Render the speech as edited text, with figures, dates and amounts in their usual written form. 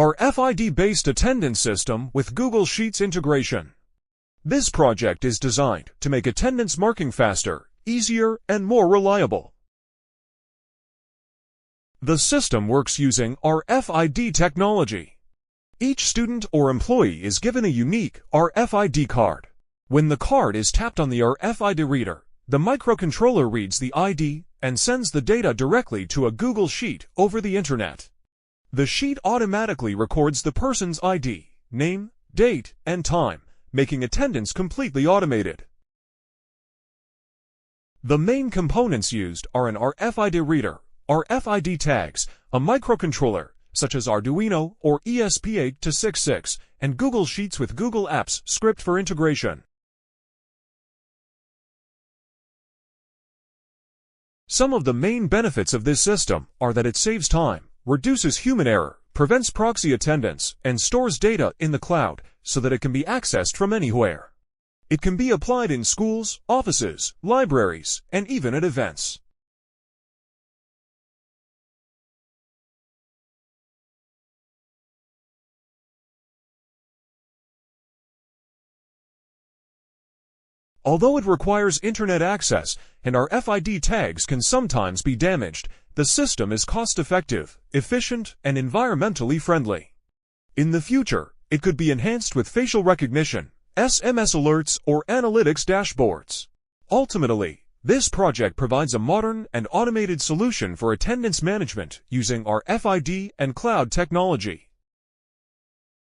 RFID-based attendance system with Google Sheets integration. This project is designed to make attendance marking faster, easier, and more reliable. The system works using RFID technology. Each student or employee is given a unique RFID card. When the card is tapped on the RFID Reader, the microcontroller reads the ID and sends the data directly to a Google Sheet over the Internet. The sheet automatically records the person's ID, name, date, and time, making attendance completely automated. The main components used are an RFID Reader, RFID tags, a microcontroller, such as Arduino or ESP8266, and Google Sheets with Google Apps script for integration. Some of the main benefits of this system are that it saves time, reduces human error, prevents proxy attendance, and stores data in the cloud so that it can be accessed from anywhere. It can be applied in schools, offices, libraries, and even at events. Although it requires internet access and RFID tags can sometimes be damaged, the system is cost-effective, efficient, and environmentally friendly. In the future, it could be enhanced with facial recognition, SMS alerts, or analytics dashboards. Ultimately, this project provides a modern and automated solution for attendance management using RFID and cloud technology.